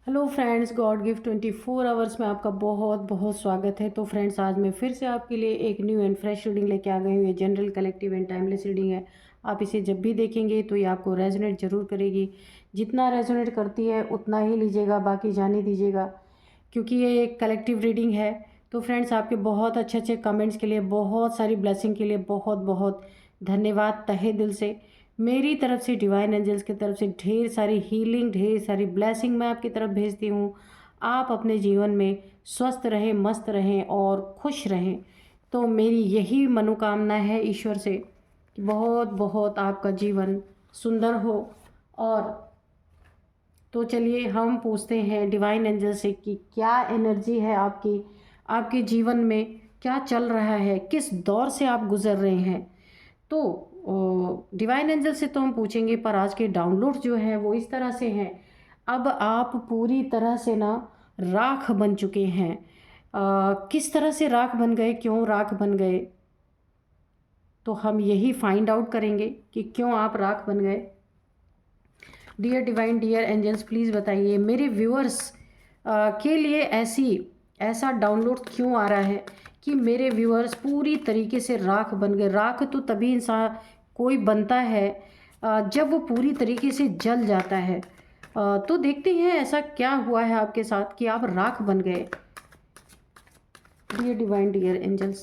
Hello friends, God gift 24 hours में आपका बहुत बहुत स्वागत है। तो फ्रेंड्स, आज मैं फिर से आपके लिए एक न्यू एंड फ्रेश रीडिंग लेके आ गई हूँ। ये general, collective and timeless reading है। आप इसे जब भी देखेंगे तो ये आपको रेजोनेट ज़रूर करेगी। जितना रेजोनेट करती है उतना ही लीजिएगा, बाकी जाने दीजिएगा, क्योंकि ये एक कलेक्टिव रीडिंग है। तो फ्रेंड्स, आपके बहुत अच्छे अच्छे कमेंट्स के लिए, बहुत सारी ब्लेसिंग के लिए बहुत बहुत धन्यवाद तहे दिल से। मेरी तरफ से, डिवाइन एंजल्स की तरफ से ढेर सारी हीलिंग, ढेर सारी ब्लेसिंग मैं आपकी तरफ भेजती हूँ। आप अपने जीवन में स्वस्थ रहें, मस्त रहें और खुश रहें। तो मेरी यही मनोकामना है ईश्वर से कि बहुत बहुत आपका जीवन सुंदर हो। और तो चलिए हम पूछते हैं डिवाइन एंजल से कि क्या एनर्जी है आपकी, आपके जीवन में क्या चल रहा है, किस दौर से आप गुजर रहे हैं। तो डिवाइन एंजल से तो हम पूछेंगे, पर आज के डाउनलोड जो है वो इस तरह से हैं। अब आप पूरी तरह से ना राख बन चुके हैं। किस तरह से राख बन गए, क्यों राख बन गए, तो हम यही फाइंड आउट करेंगे कि क्यों आप राख बन गए। Dear divine, dear angels, please बताइए मेरे व्यूअर्स के लिए ऐसा डाउनलोड क्यों आ रहा है कि मेरे व्यूअर्स पूरी तरीके से राख बन गए। राख तो तभी इंसान कोई बनता है जब वो पूरी तरीके से जल जाता है। तो देखते हैं ऐसा क्या हुआ है आपके साथ कि आप राख बन गए। Dear divine, dear angels,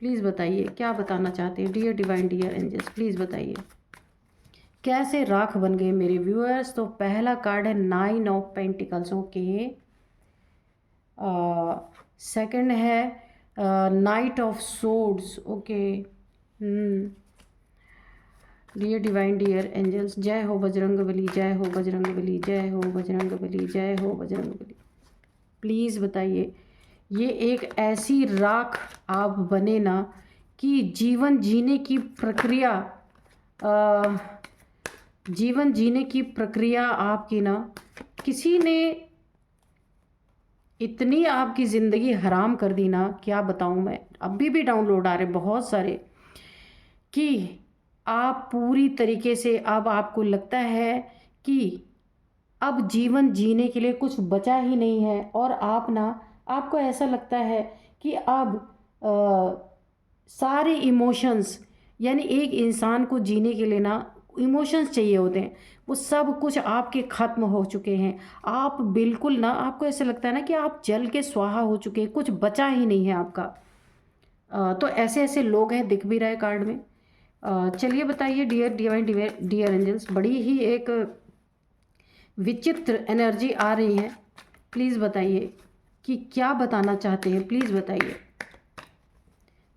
please बताइए क्या बताना चाहते हैं। Dear divine, dear angels, please बताइए कैसे राख बन गए मेरे व्यूअर्स। तो पहला कार्ड है 9 ऑफ पेंटिकल्स, ओके। सेकंड है knight of swords, okay. Dear divine, dear angels, जय हो बजरंग बली, जय हो बजरंग बली, जय हो बजरंग बली, जय हो बजरंग बली। प्लीज़ बताइए, ये एक ऐसी राख आप बने ना कि जीवन जीने की प्रक्रिया, अ, जीवन जीने की प्रक्रिया आपकी ना किसी ने इतनी आपकी ज़िंदगी हराम कर दी ना, क्या बताऊँ मैं। अभी भी डाउनलोड आ रहे बहुत सारे कि आप पूरी तरीके से, अब आपको लगता है कि अब जीवन जीने के लिए कुछ बचा ही नहीं है। और आप ना, आपको ऐसा लगता है कि अब सारे इमोशंस, यानी एक इंसान को जीने के लिए ना इमोशंस चाहिए होते हैं, वो सब कुछ आपके ख़त्म हो चुके हैं। आप बिल्कुल ना, आपको ऐसा लगता है ना कि आप जल के स्वाहा हो चुके हैं, कुछ बचा ही नहीं है आपका। तो ऐसे ऐसे लोग हैं, दिख भी रहे कार्ड में। चलिए बताइए dear divine, dear dear angels, बड़ी ही एक विचित्र एनर्जी आ रही है। प्लीज़ बताइए कि क्या बताना चाहते हैं, प्लीज़ बताइए।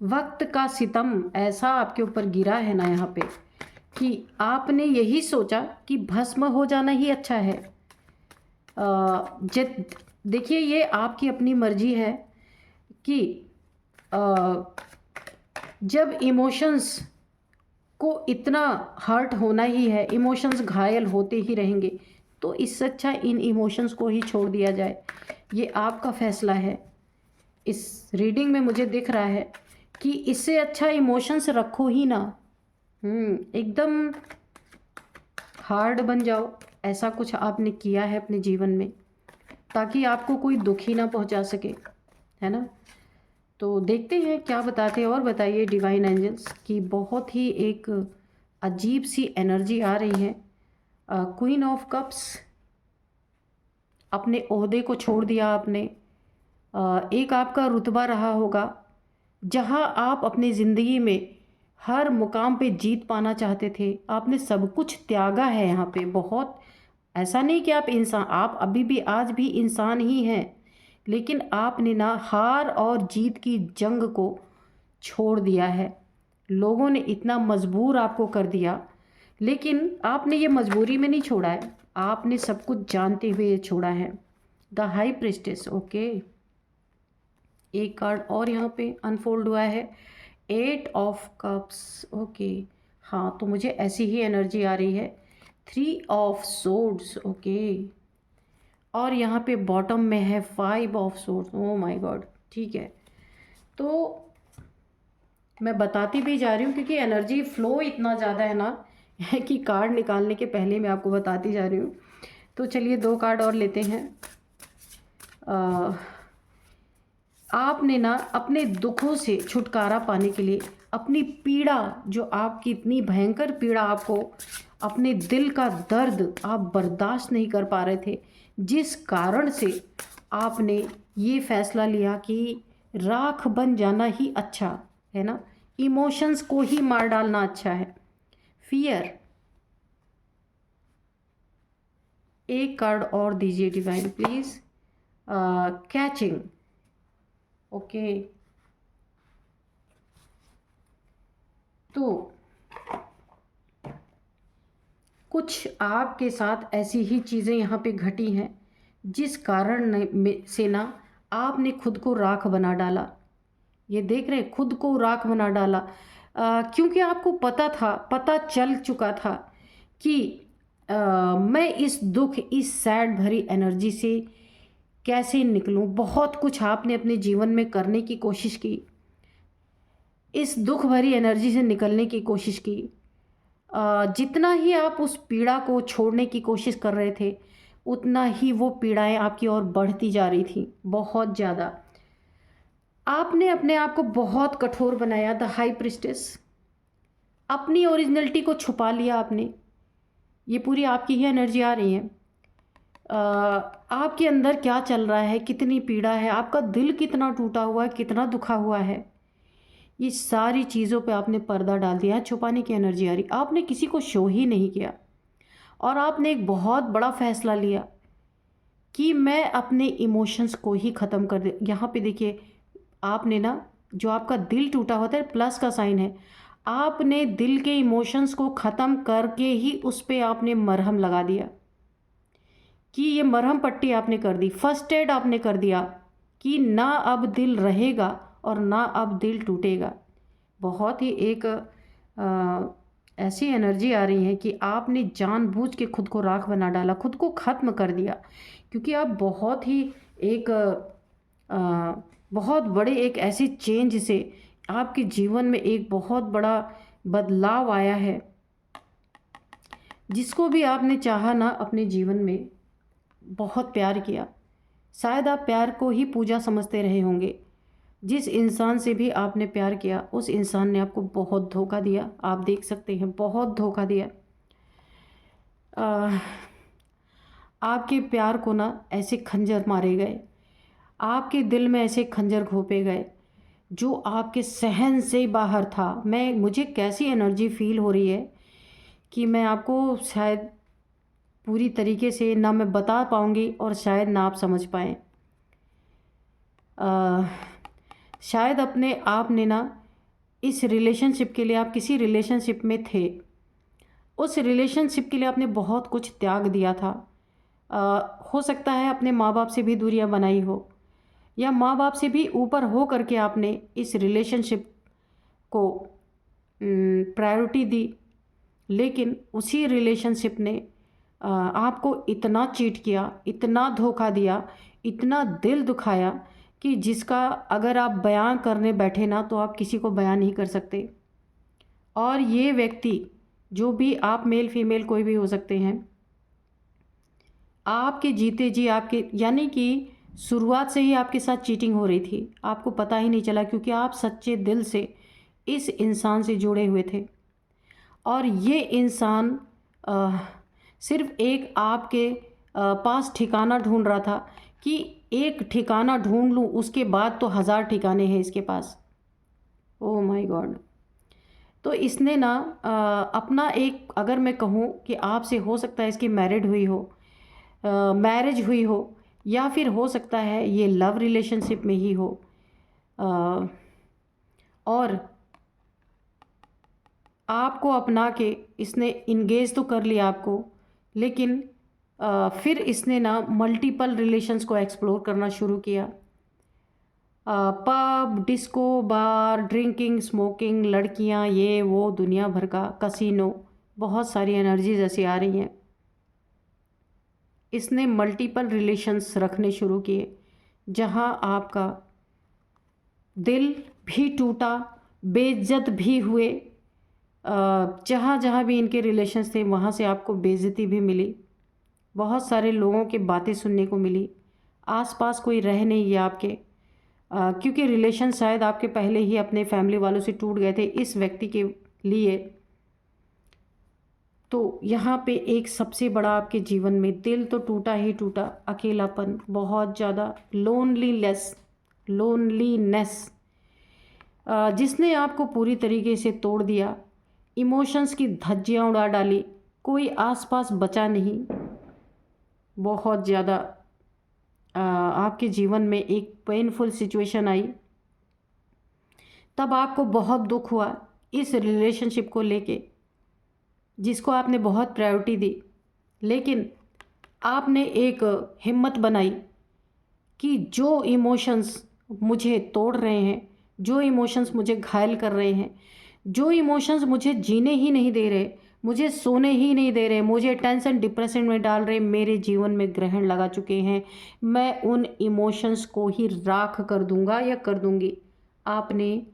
वक्त का सितम ऐसा आपके ऊपर गिरा है ना यहाँ पे कि आपने यही सोचा कि भस्म हो जाना ही अच्छा है। जब देखिए, ये आपकी अपनी मर्जी है कि जब इमोशंस को इतना हर्ट होना ही है, इमोशंस घायल होते ही रहेंगे, तो इससे अच्छा इन इमोशंस को ही छोड़ दिया जाए। ये आपका फैसला है। इस रीडिंग में मुझे दिख रहा है कि इससे अच्छा इमोशंस रखो ही ना। एकदम हार्ड बन जाओ, ऐसा कुछ आपने किया है अपने जीवन में, ताकि आपको कोई दुख ही ना पहुंचा सके, है ना। तो देखते हैं क्या बताते हैं। और बताइए डिवाइन एंजल्स की बहुत ही एक अजीब सी एनर्जी आ रही है। क्वीन ऑफ कप्स, अपने ओहदे को छोड़ दिया आपने। एक आपका रुतबा रहा होगा जहां आप अपनी ज़िंदगी में हर मुकाम पे जीत पाना चाहते थे, आपने सब कुछ त्यागा है यहाँ पे। बहुत, ऐसा नहीं कि आप इंसान, आप अभी भी आज भी इंसान ही हैं, लेकिन आपने ना हार और जीत की जंग को छोड़ दिया है। लोगों ने इतना मजबूर आपको कर दिया, लेकिन आपने ये मजबूरी में नहीं छोड़ा है, आपने सब कुछ जानते हुए छोड़ा है। The high priestess, okay. एक कार्ड और यहाँ पे अनफोल्ड हुआ है, 8 ऑफ कप्स, ओके। हाँ, तो मुझे ऐसी ही एनर्जी आ रही है। 3 ऑफ सोर्ड्स, ओके। और यहाँ पे बॉटम में है 5 of swords, oh my God. ठीक है, तो मैं बताती भी जा रही हूँ क्योंकि एनर्जी फ्लो इतना ज़्यादा है ना कि कार्ड निकालने के पहले मैं आपको बताती जा रही हूँ। तो चलिए 2 कार्ड और लेते हैं। आपने ना अपने दुखों से छुटकारा पाने के लिए, अपनी पीड़ा, जो आपकी इतनी भयंकर पीड़ा, आपको अपने दिल का दर्द आप बर्दाश्त नहीं कर पा रहे थे, जिस कारण से आपने ये फैसला लिया कि राख बन जाना ही अच्छा है ना, इमोशंस को ही मार डालना अच्छा है। फियर, एक कार्ड और दीजिए डिवाइन प्लीज। Catching, okay. तो कुछ आपके साथ ऐसी ही चीज़ें यहाँ पे घटी हैं जिस कारण से ना आपने खुद को राख बना डाला। ये देख रहे हैं, खुद को राख बना डाला, क्योंकि आपको पता था, पता चल चुका था कि मैं इस दुख, इस सैड भरी एनर्जी से कैसे निकलूं। बहुत कुछ आपने अपने जीवन में करने की कोशिश की, इस दुख भरी एनर्जी से निकलने की कोशिश की। जितना ही आप उस पीड़ा को छोड़ने की कोशिश कर रहे थे, उतना ही वो पीड़ाएं आपकी ओर बढ़ती जा रही थी, बहुत ज़्यादा। आपने अपने आप को बहुत कठोर बनाया, द हाई प्रिस्टेस। अपनी ओरिजिनलिटी को छुपा लिया आपने। ये पूरी आपकी ही एनर्जी आ रही है। आपके अंदर क्या चल रहा है, कितनी पीड़ा है, आपका दिल कितना टूटा हुआ है, कितना दुखा हुआ है, ये सारी चीज़ों पे आपने पर्दा डाल दिया है। छुपाने की एनर्जी आ रही, आपने किसी को शो ही नहीं किया। और आपने एक बहुत बड़ा फैसला लिया कि मैं अपने इमोशंस को ही ख़त्म कर दे। यहाँ पे देखिए, आपने ना, जो आपका दिल टूटा होता है, प्लस का साइन है, आपने दिल के इमोशंस को ख़त्म करके ही उस पर आपने मरहम लगा दिया, कि ये मरहम पट्टी आपने कर दी, फर्स्ट एड आपने कर दिया कि ना अब दिल रहेगा और ना अब दिल टूटेगा। बहुत ही एक ऐसी एनर्जी आ रही है कि आपने जानबूझ के खुद को राख बना डाला, खुद को ख़त्म कर दिया, क्योंकि आप बहुत ही एक बहुत बड़े एक ऐसी चेंज से आपके जीवन में एक बहुत बड़ा बदलाव आया है, जिसको भी आपने चाहा ना अपने जीवन में, बहुत प्यार किया। शायद आप प्यार को ही पूजा समझते रहे होंगे। जिस इंसान से भी आपने प्यार किया, उस इंसान ने आपको बहुत धोखा दिया। आप देख सकते हैं, बहुत धोखा दिया। आपके प्यार को ना ऐसे खंजर मारे गए, आपके दिल में ऐसे खंजर घोंपे गए जो आपके सहन से बाहर था। मुझे कैसी एनर्जी फील हो रही है कि मैं आपको शायद पूरी तरीके से ना मैं बता पाऊँगी, और शायद ना आप समझ पाएँ। शायद अपने आप ने ना इस रिलेशनशिप के लिए, आप किसी रिलेशनशिप में थे, उस रिलेशनशिप के लिए आपने बहुत कुछ त्याग दिया था। हो सकता है अपने माँ बाप से भी दूरियां बनाई हो, या माँ बाप से भी ऊपर हो करके आपने इस रिलेशनशिप को प्रायोरिटी दी, लेकिन उसी रिलेशनशिप ने आपको इतना चीट किया, इतना धोखा दिया, इतना दिल दुखाया कि जिसका अगर आप बयान करने बैठे ना, तो आप किसी को बयान नहीं कर सकते। और ये व्यक्ति, जो भी आप, मेल फीमेल कोई भी हो सकते हैं, आपके जीते जी आपके, यानी कि शुरुआत से ही आपके साथ चीटिंग हो रही थी, आपको पता ही नहीं चला, क्योंकि आप सच्चे दिल से इस इंसान से जुड़े हुए थे। और ये इंसान सिर्फ एक आपके पास ठिकाना ढूंढ रहा था कि एक ठिकाना ढूंढ लूँ, उसके बाद तो 1000 ठिकाने हैं इसके पास। Oh my God. तो इसने ना अपना एक, अगर मैं कहूँ कि आपसे हो सकता है इसकी मैरिड हुई हो, मैरिज हुई हो, या फिर हो सकता है ये लव रिलेशनशिप में ही हो, और आपको अपना के इसने इंगेज तो कर लिया आपको, लेकिन फिर इसने ना मल्टीपल रिलेशंस को एक्सप्लोर करना शुरू किया। पब, डिस्को, बार, ड्रिंकिंग, स्मोकिंग, लड़कियां, ये वो दुनिया भर का, कसिनो, बहुत सारी एनर्जीज ऐसी आ रही हैं। इसने मल्टीपल रिलेशंस रखने शुरू किए, जहां आपका दिल भी टूटा, बेइज्जत भी हुए। जहाँ जहाँ भी इनके रिलेशंस थे, वहाँ से आपको बेइज्जती भी मिली, बहुत सारे लोगों की बातें सुनने को मिली, आसपास कोई रह नहीं गया आपके, क्योंकि रिलेशन शायद आपके पहले ही अपने फैमिली वालों से टूट गए थे इस व्यक्ति के लिए। तो यहाँ पे एक सबसे बड़ा आपके जीवन में दिल तो टूटा ही टूटा, अकेलापन, बहुत ज़्यादा लोनलीनेस जिसने आपको पूरी तरीके से तोड़ दिया, इमोशंस की धज्जियाँ उड़ा डाली, कोई आसपास बचा नहीं। बहुत ज़्यादा आपके जीवन में एक पेनफुल सिचुएशन आई, तब आपको बहुत दुख हुआ इस रिलेशनशिप को लेके जिसको आपने बहुत प्रायोरिटी दी। लेकिन आपने एक हिम्मत बनाई कि जो इमोशंस मुझे तोड़ रहे हैं, जो इमोशंस मुझे घायल कर रहे हैं, जो इमोशंस मुझे जीने ही नहीं दे रहे, मुझे सोने ही नहीं दे रहे, मुझे टेंशन डिप्रेशन में डाल रहे, मेरे जीवन में ग्रहण लगा चुके हैं, मैं उन इमोशंस को ही राख कर दूंगा या कर दूंगी। आपने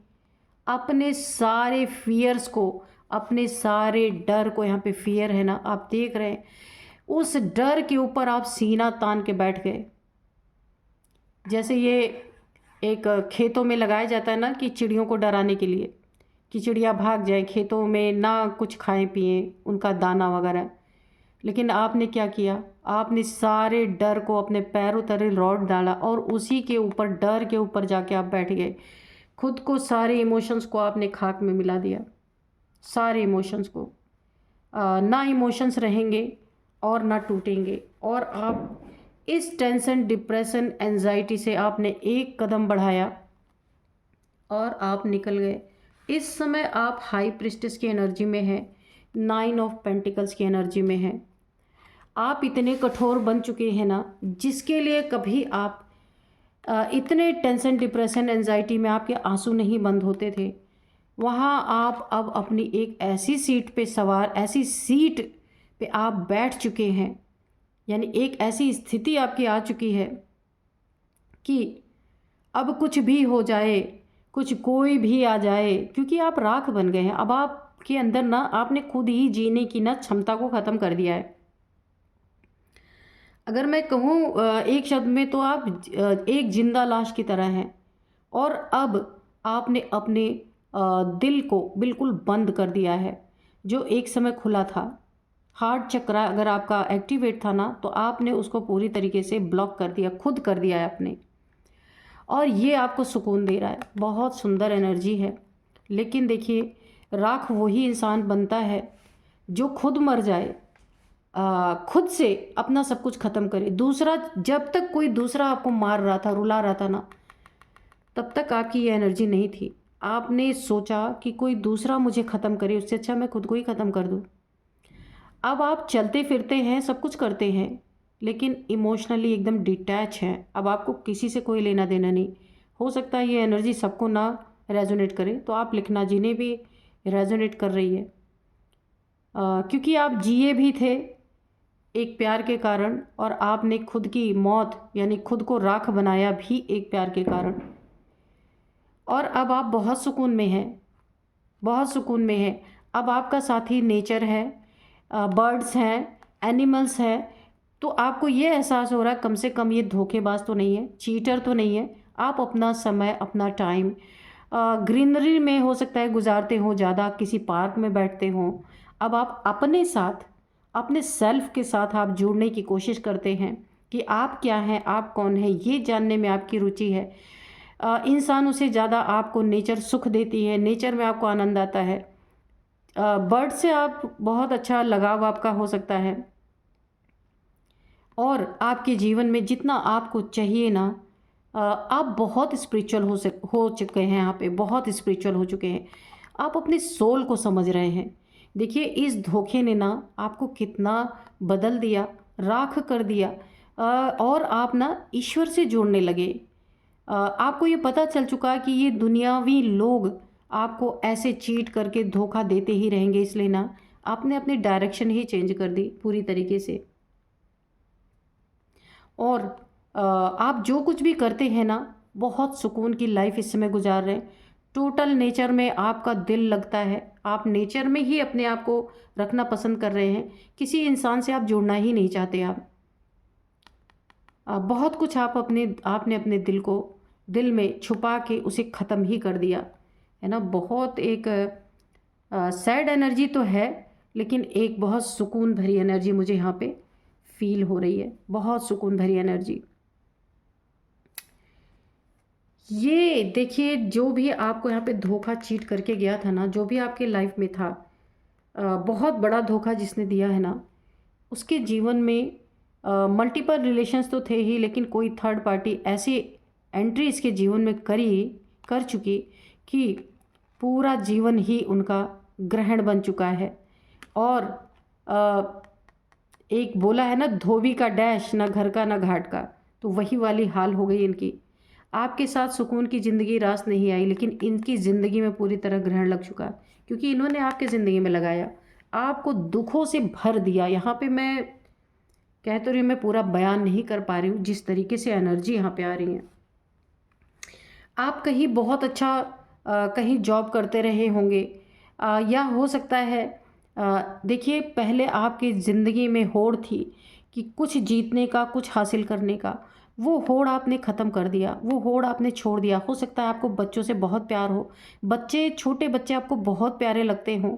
अपने सारे फियर्स को, अपने सारे डर को, यहाँ पे फियर है ना, आप देख रहे हैं, उस डर के ऊपर आप सीना तान के बैठ गए। जैसे ये एक खेतों में लगाया जाता है ना कि चिड़ियों को डराने के लिए, कि चिड़िया भाग जाए खेतों में, ना कुछ खाएं पिएं उनका दाना वगैरह। लेकिन आपने क्या किया, आपने सारे डर को अपने पैरों तले लौट डाला और उसी के ऊपर, डर के ऊपर जाके आप बैठ गए। खुद को, सारे इमोशंस को आपने खाक में मिला दिया, सारे इमोशंस को। ना इमोशंस रहेंगे और ना टूटेंगे, और आप इस टेंशन डिप्रेशन एंजाइटी से आपने एक कदम बढ़ाया और आप निकल गए। इस समय आप हाई प्रिस्टेस की एनर्जी में हैं, 9 ऑफ पेंटिकल्स की एनर्जी में हैं। आप इतने कठोर बन चुके हैं ना, जिसके लिए कभी आप इतने टेंशन डिप्रेशन एंजाइटी में आपके आंसू नहीं बंद होते थे, वहाँ आप अब अपनी एक ऐसी सीट पे सवार, ऐसी सीट पे आप बैठ चुके हैं, यानी एक ऐसी स्थिति आपकी आ चुकी है कि अब कुछ भी हो जाए, कुछ कोई भी आ जाए, क्योंकि आप राख बन गए हैं। अब आपके अंदर ना, आपने खुद ही जीने की ना क्षमता को ख़त्म कर दिया है। अगर मैं कहूँ एक शब्द में, तो आप एक जिंदा लाश की तरह हैं। और अब आपने अपने दिल को बिल्कुल बंद कर दिया है, जो एक समय खुला था। हार्ट चक्र अगर आपका एक्टिवेट था ना, तो आपने उसको पूरी तरीके से ब्लॉक कर दिया, खुद कर दिया है आपने, और ये आपको सुकून दे रहा है। बहुत सुंदर एनर्जी है। लेकिन देखिए, राख वही इंसान बनता है जो खुद मर जाए, खुद से अपना सब कुछ ख़त्म करे। दूसरा, जब तक कोई दूसरा आपको मार रहा था, रुला रहा था ना, तब तक आपकी ये एनर्जी नहीं थी। आपने सोचा कि कोई दूसरा मुझे ख़त्म करे, उससे अच्छा मैं खुद को ही ख़त्म कर दूँ। अब आप चलते फिरते हैं, सब कुछ करते हैं, लेकिन इमोशनली एकदम डिटैच हैं। अब आपको किसी से कोई लेना देना नहीं। हो सकता है ये एनर्जी सबको ना रेजोनेट करे, तो आप लिखना जिन्हें भी रेजोनेट कर रही है, क्योंकि आप जिए भी थे एक प्यार के कारण, और आपने खुद की मौत यानी खुद को राख बनाया भी एक प्यार के कारण। और अब आप बहुत सुकून में हैं, बहुत सुकून में हैं। अब आपका साथी नेचर है, बर्ड्स हैं, एनिमल्स हैं। तो आपको ये एहसास हो रहा है, कम से कम ये धोखेबाज तो नहीं है, चीटर तो नहीं है। आप अपना समय, अपना टाइम ग्रीनरी में हो सकता है गुजारते हो, ज़्यादा किसी पार्क में बैठते हो। अब आप अपने साथ, अपने सेल्फ के साथ आप जुड़ने की कोशिश करते हैं कि आप क्या हैं, आप कौन हैं, ये जानने में आपकी रुचि है। इंसानों से ज़्यादा आपको नेचर सुख देती है, नेचर में आपको आनंद आता है। बर्ड से आप बहुत अच्छा लगाव आपका हो सकता है, और आपके जीवन में जितना आपको चाहिए ना, आप बहुत स्पिरिचुअल हो चुके हैं। यहाँ पे बहुत स्पिरिचुअल हो चुके हैं, आप अपने सोल को समझ रहे हैं। देखिए, इस धोखे ने ना आपको कितना बदल दिया, राख कर दिया, और आप ना ईश्वर से जुड़ने लगे। आपको ये पता चल चुका कि ये दुनियावी लोग आपको ऐसे चीट करके धोखा देते ही रहेंगे, इसलिए ना आपने अपनी डायरेक्शन ही चेंज कर दी पूरी तरीके से। और आप जो कुछ भी करते हैं ना, बहुत सुकून की लाइफ इस समय गुजार रहे हैं। टोटल नेचर में आपका दिल लगता है, आप नेचर में ही अपने आप को रखना पसंद कर रहे हैं। किसी इंसान से आप जुड़ना ही नहीं चाहते। आप बहुत कुछ आपने अपने दिल में छुपा के उसे ख़त्म ही कर दिया, है ना। बहुत एक सैड एनर्जी तो है, लेकिन एक बहुत सुकून भरी एनर्जी मुझे यहाँ पे फील हो रही है, बहुत सुकून भरी एनर्जी। ये देखिए, जो भी आपको यहाँ पे धोखा चीट करके गया था ना, जो भी आपके लाइफ में था, बहुत बड़ा धोखा जिसने दिया है ना, उसके जीवन में मल्टीपल रिलेशंस तो थे ही, लेकिन कोई थर्ड पार्टी ऐसी एंट्री इसके जीवन में कर चुकी कि पूरा जीवन ही उनका ग्रहण बन चुका है। और अ, एक बोला है ना, धोबी का डैश, ना घर का ना घाट का, तो वही वाली हाल हो गई इनकी। आपके साथ सुकून की ज़िंदगी रास नहीं आई, लेकिन इनकी ज़िंदगी में पूरी तरह ग्रहण लग चुका है, क्योंकि इन्होंने आपकी ज़िंदगी में लगाया, आपको दुखों से भर दिया। यहाँ पे मैं कह तो रही हूँ, मैं पूरा बयान नहीं कर पा रही हूँ जिस तरीके से एनर्जी यहाँ पे आ रही है। आप कहीं बहुत अच्छा कहीं जॉब करते रहे होंगे, या हो सकता है देखिए, पहले आपकी ज़िंदगी में होड़ थी कि कुछ जीतने का, कुछ हासिल करने का, वो होड़ आपने ख़त्म कर दिया, वो होड़ आपने छोड़ दिया। हो सकता है आपको बच्चों से बहुत प्यार हो, छोटे बच्चे आपको बहुत प्यारे लगते हों,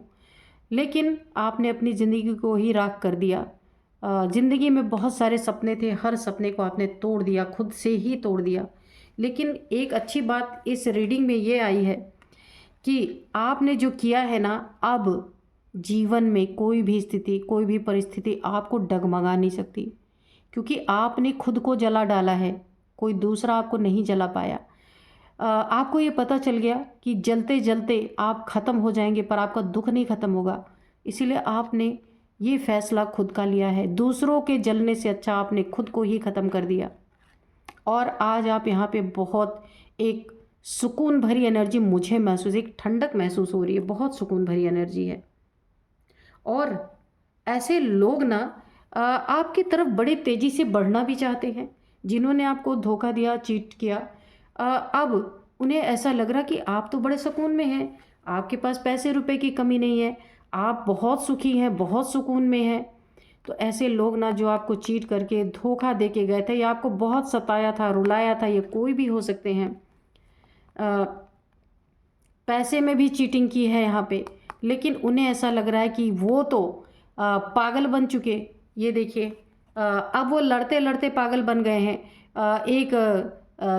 लेकिन आपने अपनी ज़िंदगी को ही राख कर दिया। ज़िंदगी में बहुत सारे सपने थे, हर सपने को आपने तोड़ दिया, खुद से ही तोड़ दिया। लेकिन एक अच्छी बात इस रीडिंग में ये आई है कि आपने जो किया है ना, अब जीवन में कोई भी स्थिति, कोई भी परिस्थिति आपको डगमगा नहीं सकती, क्योंकि आपने खुद को जला डाला है, कोई दूसरा आपको नहीं जला पाया। आपको ये पता चल गया कि जलते जलते आप ख़त्म हो जाएंगे, पर आपका दुख नहीं ख़त्म होगा। इसीलिए आपने ये फैसला खुद का लिया है। दूसरों के जलने से अच्छा आपने खुद को ही ख़त्म कर दिया, और आज आप यहाँ पे बहुत एक सुकून भरी एनर्जी मुझे महसूस, एक ठंडक महसूस हो रही है, बहुत सुकून भरी एनर्जी है। और ऐसे लोग ना आपकी तरफ बड़े तेज़ी से बढ़ना भी चाहते हैं, जिन्होंने आपको धोखा दिया, चीट किया। अब उन्हें ऐसा लग रहा कि आप तो बड़े सुकून में हैं, आपके पास पैसे रुपए की कमी नहीं है, आप बहुत सुखी हैं, बहुत सुकून में हैं। तो ऐसे लोग ना, जो आपको चीट करके, धोखा दे के गए थे, या आपको बहुत सताया था, रुलाया था, ये कोई भी हो सकते हैं। अ, पैसे में भी चीटिंग की है यहाँ पे, लेकिन उन्हें ऐसा लग रहा है कि वो तो पागल बन चुके। ये देखिए, अब वो लड़ते लड़ते पागल बन गए हैं। एक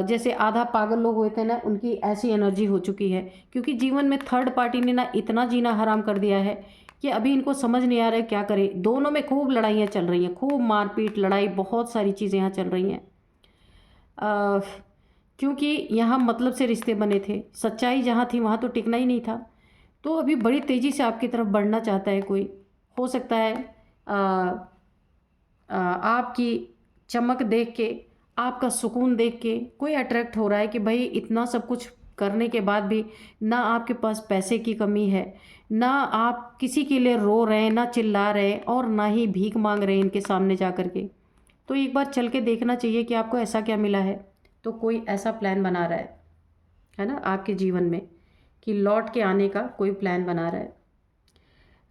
जैसे आधा पागल लोग हुए थे ना, उनकी ऐसी एनर्जी हो चुकी है, क्योंकि जीवन में थर्ड पार्टी ने ना इतना जीना हराम कर दिया है कि अभी इनको समझ नहीं आ रहा है क्या करें। दोनों में खूब लड़ाइयाँ चल रही हैं, खूब मारपीट, लड़ाई, बहुत सारी चीज़ें यहाँ चल रही हैं। अ, क्योंकि यहाँ मतलब से रिश्ते बने थे, सच्चाई जहाँ थी वहाँ तो टिकना ही नहीं था। तो अभी बड़ी तेज़ी से आपकी तरफ बढ़ना चाहता है कोई। हो सकता है आपकी चमक देख के, आपका सुकून देख के कोई अट्रैक्ट हो रहा है कि भाई इतना सब कुछ करने के बाद भी ना आपके पास पैसे की कमी है, ना आप किसी के लिए रो रहे हैं, ना चिल्ला रहे हैं, और ना ही भीख मांग रहे हैं इनके सामने जा कर के। तो एक बार चल के देखना चाहिए कि आपको ऐसा क्या मिला है। तो कोई ऐसा प्लान बना रहा है ना आपके जीवन में, कि लौट के आने का कोई प्लान बना रहा है।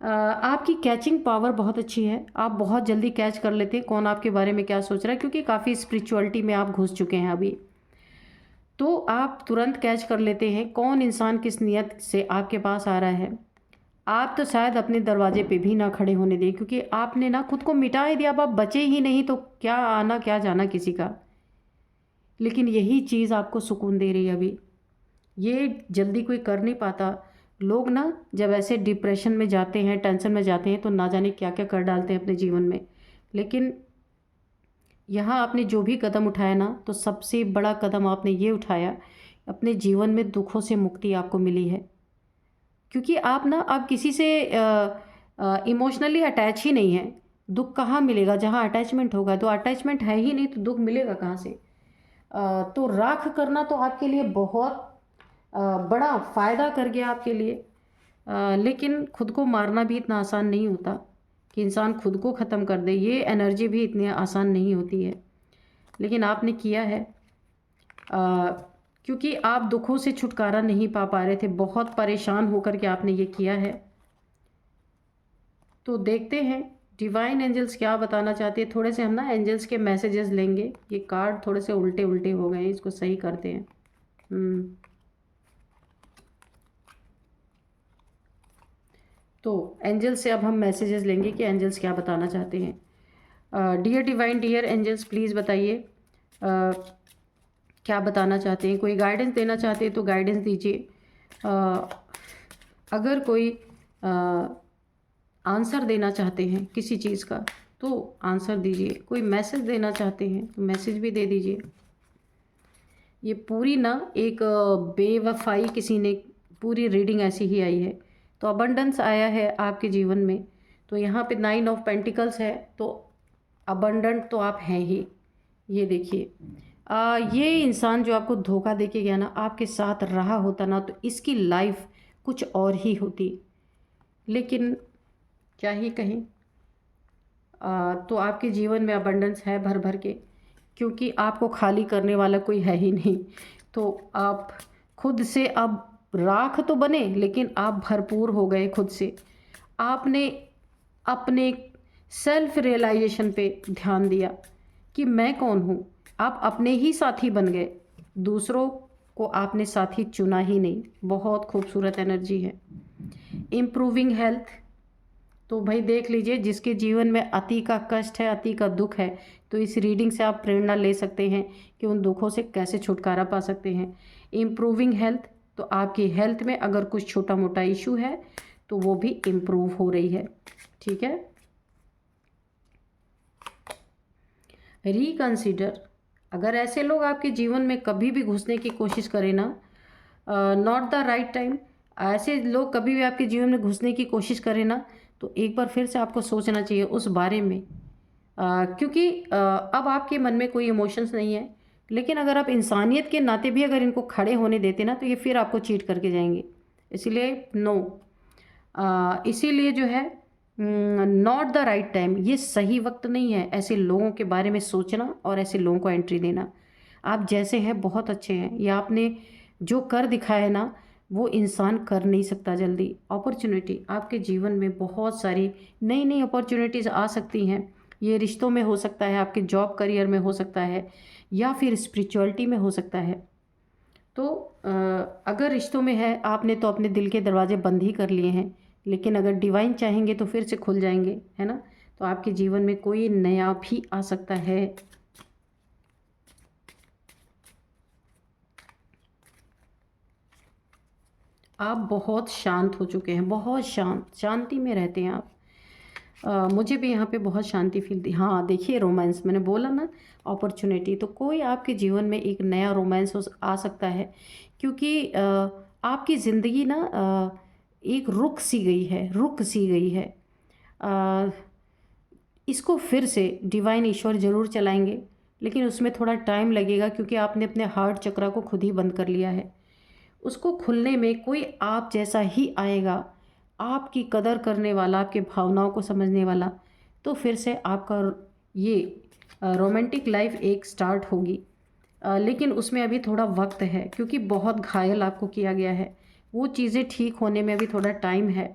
आपकी कैचिंग पावर बहुत अच्छी है, आप बहुत जल्दी कैच कर लेते हैं कौन आपके बारे में क्या सोच रहा है, क्योंकि काफ़ी स्पिरिचुअलिटी में आप घुस चुके हैं अभी। तो आप तुरंत कैच कर लेते हैं कौन इंसान किस नियत से आपके पास आ रहा है। आप तो शायद अपने दरवाजे पे भी ना खड़े होने दें, क्योंकि आपने ना खुद को मिटा ही दिया। अब आप बचे ही नहीं, तो क्या आना क्या जाना किसी का। लेकिन यही चीज़ आपको सुकून दे रही है अभी, ये जल्दी कोई कर नहीं पाता। लोग ना जब ऐसे डिप्रेशन में जाते हैं, टेंशन में जाते हैं, तो ना जाने क्या क्या कर डालते हैं अपने जीवन में। लेकिन यहाँ आपने जो भी कदम उठाया ना, तो सबसे बड़ा कदम आपने ये उठाया, अपने जीवन में दुखों से मुक्ति आपको मिली है। क्योंकि आप ना अब किसी से इमोशनली अटैच ही नहीं है। दुख कहाँ मिलेगा, जहाँ अटैचमेंट होगा। तो अटैचमेंट है ही नहीं, तो दुख मिलेगा कहाँ से। तो राख करना तो आपके लिए बहुत बड़ा फ़ायदा कर गया आपके लिए। लेकिन खुद को मारना भी इतना आसान नहीं होता कि इंसान खुद को ख़त्म कर दे, ये एनर्जी भी इतनी आसान नहीं होती है। लेकिन आपने किया है, क्योंकि आप दुखों से छुटकारा नहीं पा रहे थे, बहुत परेशान होकर के आपने ये किया है। तो देखते हैं डिवाइन एंजल्स क्या बताना चाहते हैं, थोड़े से हम ना एंजल्स के मैसेजेस लेंगे। ये कार्ड थोड़े से उल्टे उल्टे हो गए हैं, इसको सही करते हैं। तो एंजल्स से अब हम मैसेजेस लेंगे कि एंजल्स क्या बताना चाहते हैं। Dear divine, dear angels, please बताइए क्या बताना चाहते हैं। कोई गाइडेंस देना चाहते हैं तो गाइडेंस दीजिए। अगर कोई आंसर देना चाहते हैं किसी चीज़ का तो आंसर दीजिए। कोई मैसेज देना चाहते हैं तो मैसेज भी दे दीजिए। ये पूरी ना एक बेवफाई किसी ने, पूरी रीडिंग ऐसी ही आई है। तो अबंडेंस आया है आपके जीवन में। तो यहाँ पे 9 ऑफ पेंटिकल्स है, तो अबंडेंट तो आप हैं ही। ये देखिए, ये इंसान जो आपको धोखा देके गया ना, आपके साथ रहा होता ना तो इसकी लाइफ कुछ और ही होती। लेकिन क्या ही कहें, तो आपके जीवन में अबंडेंस है भर भर के, क्योंकि आपको खाली करने वाला कोई है ही नहीं। तो आप खुद से अब राख तो बने, लेकिन आप भरपूर हो गए खुद से। आपने अपने सेल्फ रियलाइजेशन पे ध्यान दिया कि मैं कौन हूँ। आप अपने ही साथी बन गए, दूसरों को आपने साथी चुना ही नहीं। बहुत खूबसूरत एनर्जी है। इम्प्रूविंग हेल्थ, तो भाई देख लीजिए, जिसके जीवन में अति का कष्ट है, अति का दुख है, तो इस रीडिंग से आप प्रेरणा ले सकते हैं कि उन दुखों से कैसे छुटकारा पा सकते हैं। इम्प्रूविंग हेल्थ, तो आपकी हेल्थ में अगर कुछ छोटा मोटा इशू है तो वो भी इम्प्रूव हो रही है। ठीक है। रिकंसिडर, अगर ऐसे लोग आपके जीवन में कभी भी घुसने की कोशिश करें ना, नॉट द राइट टाइम, ऐसे लोग कभी भी आपके जीवन में घुसने की कोशिश करें ना, तो एक बार फिर से आपको सोचना चाहिए उस बारे में। क्योंकि अब आपके मन में कोई इमोशंस नहीं है, लेकिन अगर आप इंसानियत के नाते भी अगर इनको खड़े होने देते ना, तो ये फिर आपको चीट करके जाएंगे। इसलिए नो, इसीलिए जो है नॉट द राइट टाइम, ये सही वक्त नहीं है ऐसे लोगों के बारे में सोचना और ऐसे लोगों को एंट्री देना। आप जैसे हैं बहुत अच्छे हैं, या आपने जो कर दिखाया है ना, वो इंसान कर नहीं सकता जल्दी। अपॉर्चुनिटी, आपके जीवन में बहुत सारी नई नई अपॉर्चुनिटीज़ आ सकती हैं। ये रिश्तों में हो सकता है, आपके जॉब करियर में हो सकता है, या फिर स्पिरिचुअलिटी में हो सकता है। तो अगर रिश्तों में है, आपने तो अपने दिल के दरवाजे बंद ही कर लिए हैं, लेकिन अगर डिवाइन चाहेंगे तो फिर से खुल जाएंगे, है ना। तो आपके जीवन में कोई नया भी आ सकता है। आप बहुत शांत हो चुके हैं, बहुत शांति में रहते हैं आप। मुझे भी यहाँ पे बहुत शांति फील थी। हाँ देखिए, रोमांस, मैंने बोला ना अपॉर्चुनिटी, तो कोई आपके जीवन में एक नया रोमांस आ सकता है, क्योंकि आपकी ज़िंदगी ना एक रुक सी गई है। अ, इसको फिर से डिवाइन ईश्वर ज़रूर चलाएंगे, लेकिन उसमें थोड़ा टाइम लगेगा, क्योंकि आपने अपने हार्ट चक्रा को खुद ही बंद कर लिया है। उसको खुलने में कोई आप जैसा ही आएगा, आपकी कदर करने वाला, आपके भावनाओं को समझने वाला, तो फिर से आपका ये रोमांटिक लाइफ एक स्टार्ट होगी। लेकिन उसमें अभी थोड़ा वक्त है, क्योंकि बहुत घायल आपको किया गया है। वो चीज़ें ठीक होने में अभी थोड़ा टाइम है।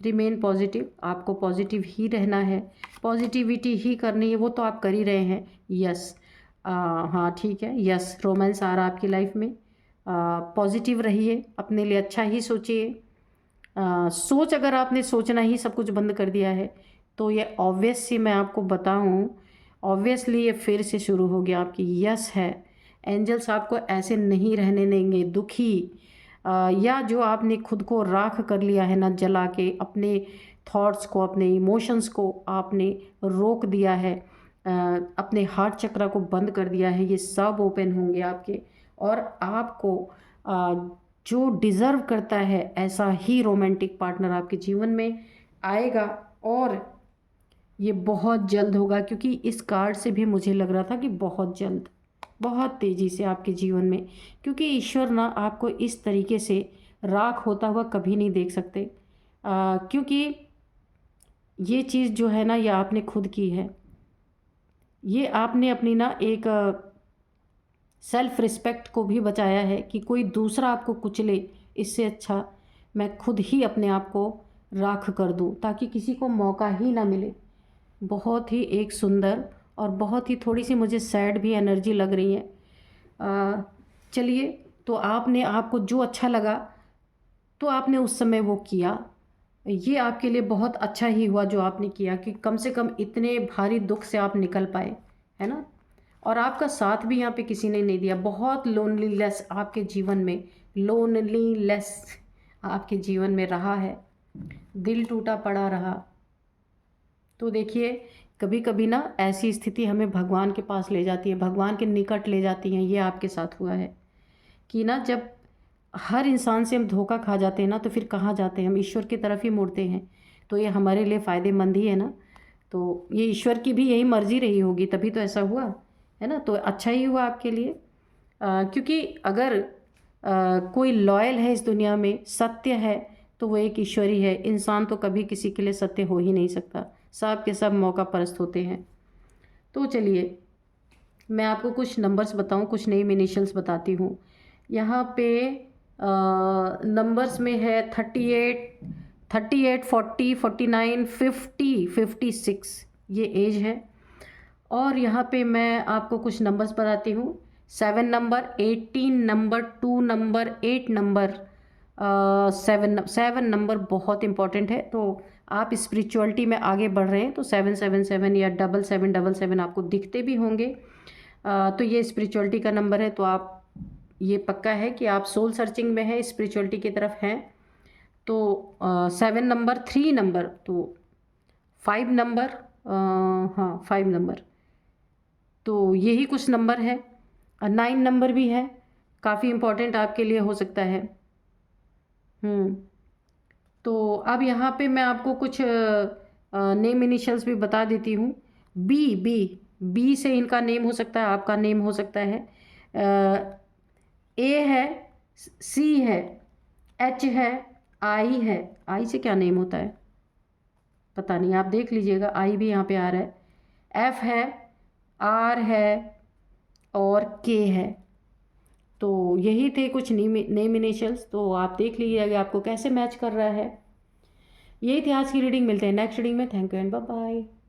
रिमेन पॉजिटिव, आपको पॉजिटिव ही रहना है, पॉजिटिविटी ही करनी है, वो तो आप कर ही रहे हैं। यस, हाँ ठीक है, यस, रोमांस आ रहा आपकी लाइफ में। पॉजिटिव रहिए, अपने लिए अच्छा ही सोचिए। सोच, अगर आपने सोचना ही सब कुछ बंद कर दिया है, तो ये ऑब्वियसली मैं आपको बताऊं, ऑब्वियसली ये फिर से शुरू हो गया आपकी। यस है, एंजल्स आपको ऐसे नहीं रहने देंगे दुखी, या जो आपने खुद को राख कर लिया है ना, जला के अपने थॉट्स को, अपने इमोशंस को आपने रोक दिया है, अपने हार्ट चक्रा को बंद कर दिया है, ये सब ओपन होंगे आपके। और आपको जो डिज़र्व करता है ऐसा ही रोमांटिक पार्टनर आपके जीवन में आएगा, और ये बहुत जल्द होगा, क्योंकि इस कार्ड से भी मुझे लग रहा था कि बहुत जल्द, बहुत तेज़ी से आपके जीवन में, क्योंकि ईश्वर ना आपको इस तरीके से राख होता हुआ कभी नहीं देख सकते। क्योंकि ये चीज़ जो है ना, ये आपने खुद की है। ये आपने अपनी ना एक सेल्फ रिस्पेक्ट को भी बचाया है, कि कोई दूसरा आपको कुचले, इससे अच्छा मैं खुद ही अपने आप को राख कर दूं, ताकि किसी को मौका ही ना मिले। बहुत ही एक सुंदर और बहुत ही थोड़ी सी मुझे सैड भी एनर्जी लग रही है। चलिए, तो आपने आपको जो अच्छा लगा तो आपने उस समय वो किया। ये आपके लिए बहुत अच्छा ही हुआ जो आपने किया, कि कम से कम इतने भारी दुख से आप निकल पाए, है ना। और आपका साथ भी यहाँ पे किसी ने नहीं दिया। बहुत लोनलीनेस आपके जीवन में, लोनलीनेस आपके जीवन में रहा है, दिल टूटा पड़ा रहा। तो देखिए, कभी कभी ना ऐसी स्थिति हमें भगवान के पास ले जाती है, भगवान के निकट ले जाती हैं। ये आपके साथ हुआ है कि ना, जब हर इंसान से हम धोखा खा जाते हैं ना, तो फिर कहाँ जाते हैं हम, ईश्वर की तरफ ही मुड़ते हैं। तो ये हमारे लिए फ़ायदेमंद ही है ना। तो ये ईश्वर की भी यही मर्जी रही होगी, तभी तो ऐसा हुआ, है ना। तो अच्छा ही हुआ आपके लिए। क्योंकि अगर कोई लॉयल है इस दुनिया में, सत्य है, तो वो एक ईश्वरी है। इंसान तो कभी किसी के लिए सत्य हो ही नहीं सकता, सब के सब मौका परस्त होते हैं। तो चलिए, मैं आपको कुछ नंबर्स बताऊं, कुछ नेम इनिशियल्स बताती हूँ। यहाँ पे नंबर्स में है 38, 40, 49, 50, 56, ये एज है। और यहाँ पे मैं आपको कुछ नंबर्स बताती हूँ। 7 number, 18 number, 2 number, 8 number, 7 number बहुत इंपॉर्टेंट है। तो आप स्पिरिचुअलिटी में आगे बढ़ रहे हैं तो 777 या 7777 आपको दिखते भी होंगे। तो ये स्पिरिचुअलिटी का नंबर है। तो आप, ये पक्का है कि आप सोल सर्चिंग में हैं, स्पिरिचुअलिटी की तरफ हैं। तो 7 नंबर, 3 नंबर, तो 5 नंबर, हाँ 5 नंबर, तो यही कुछ नंबर है। 9 नंबर भी है, काफ़ी इम्पोर्टेंट आपके लिए हो सकता है। तो अब यहाँ पे मैं आपको कुछ नेम इनिशियल्स भी बता देती हूँ। बी बी बी से इनका नेम हो सकता है, आपका नेम हो सकता है। ए है, सी है, एच है, आई है। आई से क्या नेम होता है पता नहीं, आप देख लीजिएगा, आई भी यहाँ पे आ रहा है। एफ है, आर है और के है। तो यही थे कुछ नेम इनिशियल्स। तो आप देख लीजिएगा आपको कैसे मैच कर रहा है। यही थी आज की रीडिंग। मिलते हैं नेक्स्ट रीडिंग में। Thank you and bye bye.